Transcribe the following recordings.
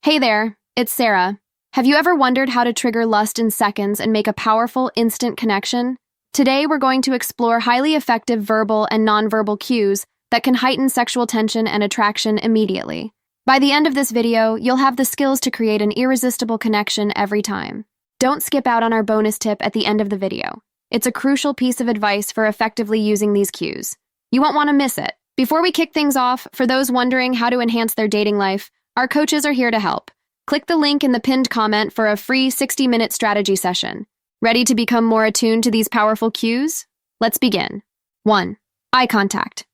Hey there, it's Sarah. Have you ever wondered how to trigger lust in seconds and make a powerful, instant connection? Today, we're going to explore highly effective verbal and nonverbal cues that can heighten sexual tension and attraction immediately. By the end of this video, you'll have the skills to create an irresistible connection every time. Don't skip out on our bonus tip at the end of the video. It's a crucial piece of advice for effectively using these cues. You won't want to miss it. Before we kick things off, for those wondering how to enhance their dating life, our coaches are here to help. Click the link in the pinned comment for a free 60-minute strategy session. Ready to become more attuned to these powerful cues? Let's begin. 1. Eye contact.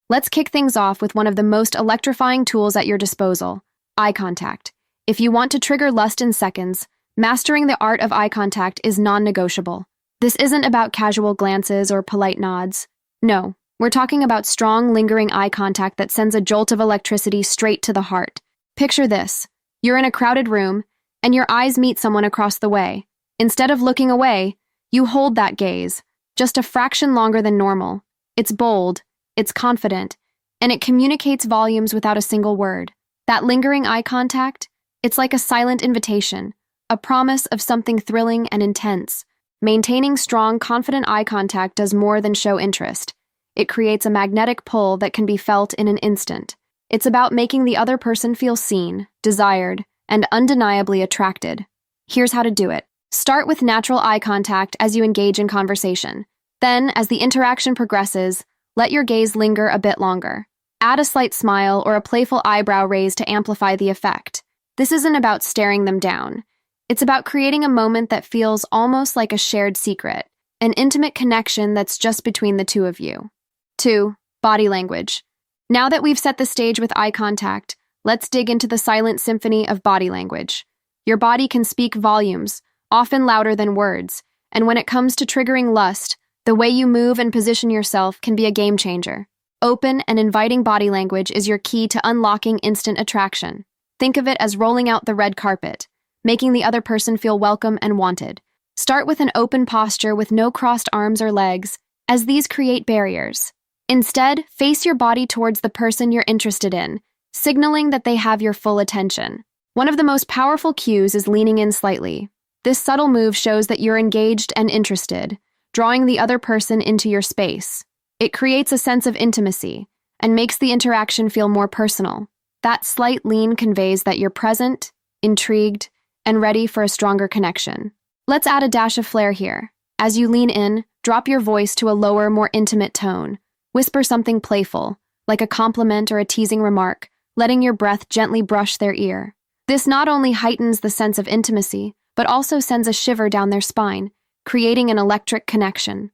Let's kick things off with one of the most electrifying tools at your disposal, eye contact. If you want to trigger lust in seconds, mastering the art of eye contact is non-negotiable. This isn't about casual glances or polite nods. No, we're talking about strong, lingering eye contact that sends a jolt of electricity straight to the heart. Picture this. You're in a crowded room, and your eyes meet someone across the way. Instead of looking away, you hold that gaze, just a fraction longer than normal. It's bold, it's confident, and it communicates volumes without a single word. That lingering eye contact, it's like a silent invitation, a promise of something thrilling and intense. Maintaining strong, confident eye contact does more than show interest. It creates a magnetic pull that can be felt in an instant. It's about making the other person feel seen, desired, and undeniably attracted. Here's how to do it. Start with natural eye contact as you engage in conversation. Then, as the interaction progresses, let your gaze linger a bit longer. Add a slight smile or a playful eyebrow raise to amplify the effect. This isn't about staring them down. It's about creating a moment that feels almost like a shared secret, an intimate connection that's just between the two of you. 2. Body language. Now that we've set the stage with eye contact, let's dig into the silent symphony of body language. Your body can speak volumes, often louder than words, and when it comes to triggering lust, the way you move and position yourself can be a game changer. Open and inviting body language is your key to unlocking instant attraction. Think of it as rolling out the red carpet, making the other person feel welcome and wanted. Start with an open posture with no crossed arms or legs, as these create barriers. Instead, face your body towards the person you're interested in, signaling that they have your full attention. One of the most powerful cues is leaning in slightly. This subtle move shows that you're engaged and interested, drawing the other person into your space. It creates a sense of intimacy and makes the interaction feel more personal. That slight lean conveys that you're present, intrigued, and ready for a stronger connection. Let's add a dash of flair here. As you lean in, drop your voice to a lower, more intimate tone. Whisper something playful, like a compliment or a teasing remark, letting your breath gently brush their ear. This not only heightens the sense of intimacy, but also sends a shiver down their spine, creating an electric connection.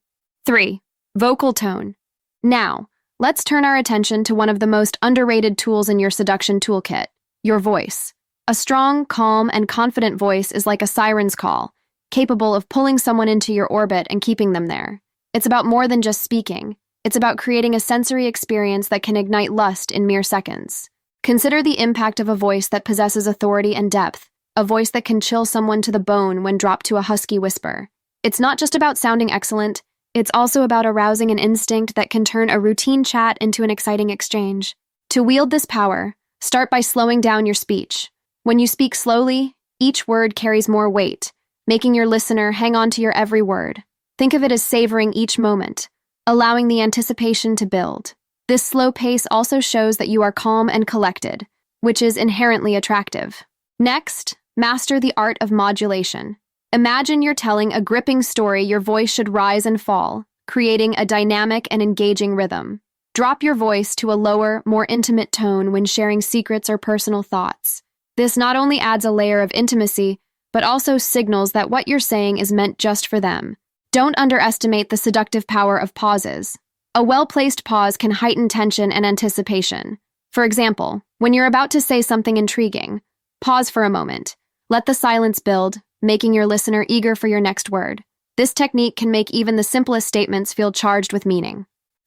3. Vocal tone. Now, let's turn our attention to one of the most underrated tools in your seduction toolkit, your voice. A strong, calm, and confident voice is like a siren's call, capable of pulling someone into your orbit and keeping them there. It's about more than just speaking. It's about creating a sensory experience that can ignite lust in mere seconds. Consider the impact of a voice that possesses authority and depth, a voice that can chill someone to the bone when dropped to a husky whisper. It's not just about sounding excellent, it's also about arousing an instinct that can turn a routine chat into an exciting exchange. To wield this power, start by slowing down your speech. When you speak slowly, each word carries more weight, making your listener hang on to your every word. Think of it as savoring each moment, allowing the anticipation to build. This slow pace also shows that you are calm and collected, which is inherently attractive. Next, master the art of modulation. Imagine you're telling a gripping story. Your voice should rise and fall, creating a dynamic and engaging rhythm. Drop your voice to a lower, more intimate tone when sharing secrets or personal thoughts. This not only adds a layer of intimacy, but also signals that what you're saying is meant just for them. Don't underestimate the seductive power of pauses. A well-placed pause can heighten tension and anticipation. For example, when you're about to say something intriguing, pause for a moment. Let the silence build, making your listener eager for your next word. This technique can make even the simplest statements feel charged with meaning.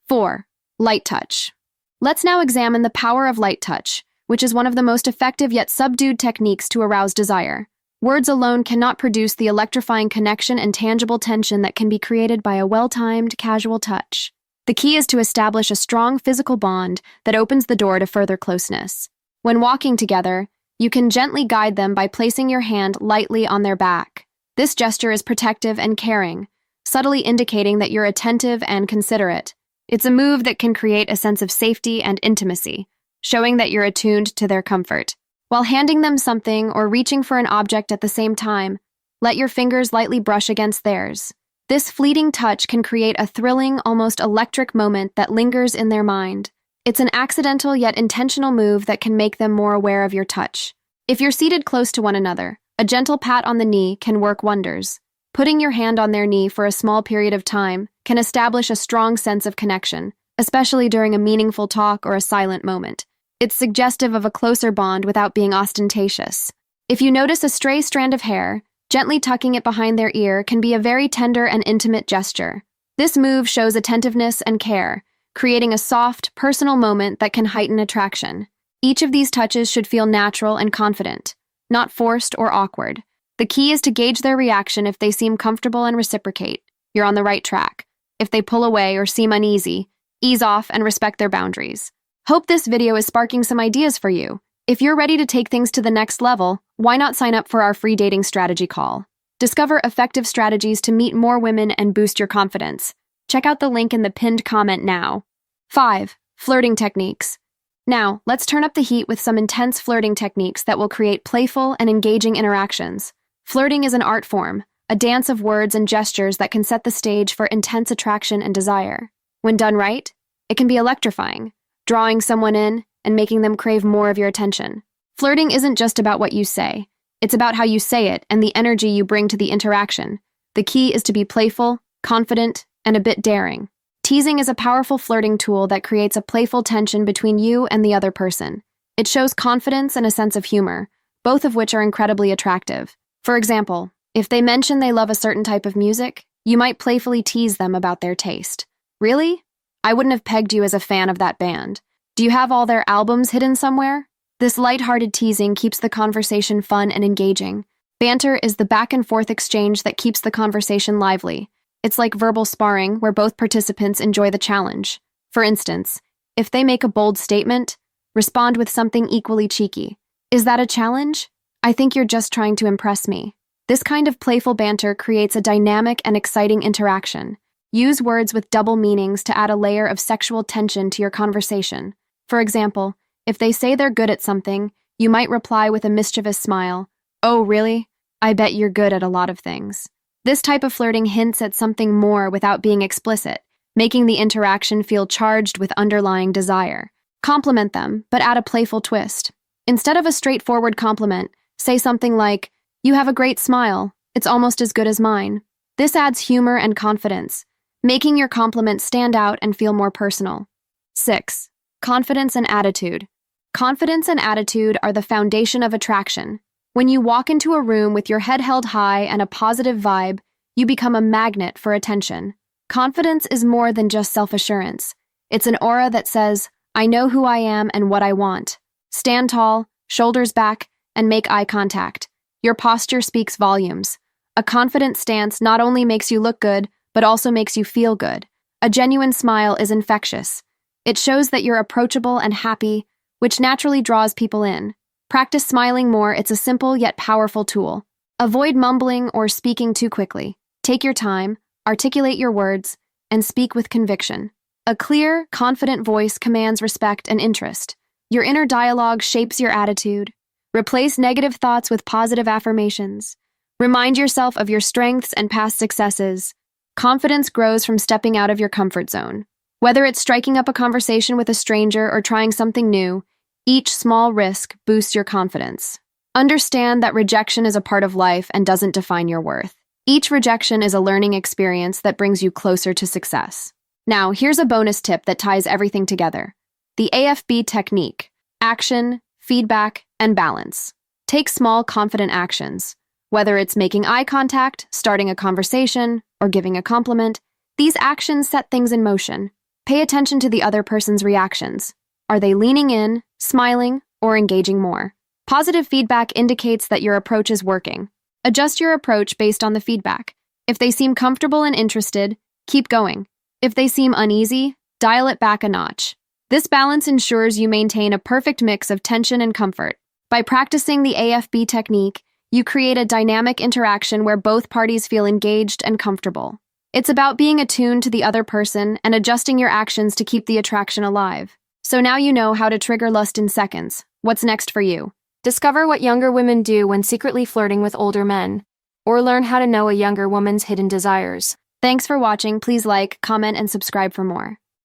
4. Light touch. Let's now examine the power of light touch, which is one of the most effective yet subdued techniques to arouse desire. Words alone cannot produce the electrifying connection and tangible tension that can be created by a well-timed, casual touch. The key is to establish a strong physical bond that opens the door to further closeness. When walking together, You can gently guide them by placing your hand lightly on their back. This gesture is protective and caring, subtly indicating that you're attentive and considerate. It's a move that can create a sense of safety and intimacy, showing that you're attuned to their comfort. While handing them something or reaching for an object at the same time, let your fingers lightly brush against theirs. This fleeting touch can create a thrilling, almost electric moment that lingers in their mind. It's an accidental yet intentional move that can make them more aware of your touch. If you're seated close to one another, a gentle pat on the knee can work wonders. Putting your hand on their knee for a small period of time can establish a strong sense of connection, especially during a meaningful talk or a silent moment. It's suggestive of a closer bond without being ostentatious. If you notice a stray strand of hair, gently tucking it behind their ear can be a very tender and intimate gesture. This move shows attentiveness and care, creating a soft, personal moment that can heighten attraction. Each of these touches should feel natural and confident, not forced or awkward. The key is to gauge their reaction. If they seem comfortable and reciprocate, you're on the right track. If they pull away or seem uneasy, ease off and respect their boundaries. Hope this video is sparking some ideas for you. If you're ready to take things to the next level, why not sign up for our free dating strategy call? Discover effective strategies to meet more women and boost your confidence. Check out the link in the pinned comment now. 5. Flirting techniques. Now, let's turn up the heat with some intense flirting techniques that will create playful and engaging interactions. Flirting is an art form, a dance of words and gestures that can set the stage for intense attraction and desire. When done right, it can be electrifying, drawing someone in and making them crave more of your attention. Flirting isn't just about what you say. It's about how you say it and the energy you bring to the interaction. The key is to be playful, confident, and a bit daring. Teasing is a powerful flirting tool that creates a playful tension between you and the other person. It shows confidence and a sense of humor, both of which are incredibly attractive. For example, if they mention they love a certain type of music, you might playfully tease them about their taste. Really? I wouldn't have pegged you as a fan of that band. Do you have all their albums hidden somewhere? This lighthearted teasing keeps the conversation fun and engaging. Banter is the back-and-forth exchange that keeps the conversation lively. It's like verbal sparring, where both participants enjoy the challenge. For instance, if they make a bold statement, respond with something equally cheeky. Is that a challenge? I think you're just trying to impress me. This kind of playful banter creates a dynamic and exciting interaction. Use words with double meanings to add a layer of sexual tension to your conversation. For example, if they say they're good at something, you might reply with a mischievous smile. Oh, really? I bet you're good at a lot of things. This type of flirting hints at something more without being explicit, making the interaction feel charged with underlying desire. Compliment them, but add a playful twist. Instead of a straightforward compliment, say something like, "You have a great smile. It's almost as good as mine." This adds humor and confidence, making your compliment stand out and feel more personal. 6. Confidence and attitude. Confidence and attitude are the foundation of attraction. When you walk into a room with your head held high and a positive vibe, you become a magnet for attention. Confidence is more than just self-assurance. It's an aura that says, "I know who I am and what I want." Stand tall, shoulders back, and make eye contact. Your posture speaks volumes. A confident stance not only makes you look good, but also makes you feel good. A genuine smile is infectious. It shows that you're approachable and happy, which naturally draws people in. Practice smiling more. It's a simple yet powerful tool. Avoid mumbling or speaking too quickly. Take your time, articulate your words, and speak with conviction. A clear, confident voice commands respect and interest. Your inner dialogue shapes your attitude. Replace negative thoughts with positive affirmations. Remind yourself of your strengths and past successes. Confidence grows from stepping out of your comfort zone. Whether it's striking up a conversation with a stranger or trying something new, each small risk boosts your confidence. Understand that rejection is a part of life and doesn't define your worth. Each rejection is a learning experience that brings you closer to success. Now, here's a bonus tip that ties everything together. The AFB technique: action, feedback, and balance. Take small, confident actions. Whether it's making eye contact, starting a conversation, or giving a compliment, these actions set things in motion. Pay attention to the other person's reactions. Are they leaning in, smiling, or engaging more? Positive feedback indicates that your approach is working. Adjust your approach based on the feedback. If they seem comfortable and interested, keep going. If they seem uneasy, dial it back a notch. This balance ensures you maintain a perfect mix of tension and comfort. By practicing the AFB technique, you create a dynamic interaction where both parties feel engaged and comfortable. It's about being attuned to the other person and adjusting your actions to keep the attraction alive. So now you know how to trigger lust in seconds. What's next for you? Discover what younger women do when secretly flirting with older men, or learn how to know a younger woman's hidden desires. Thanks for watching. Please like, comment, and subscribe for more.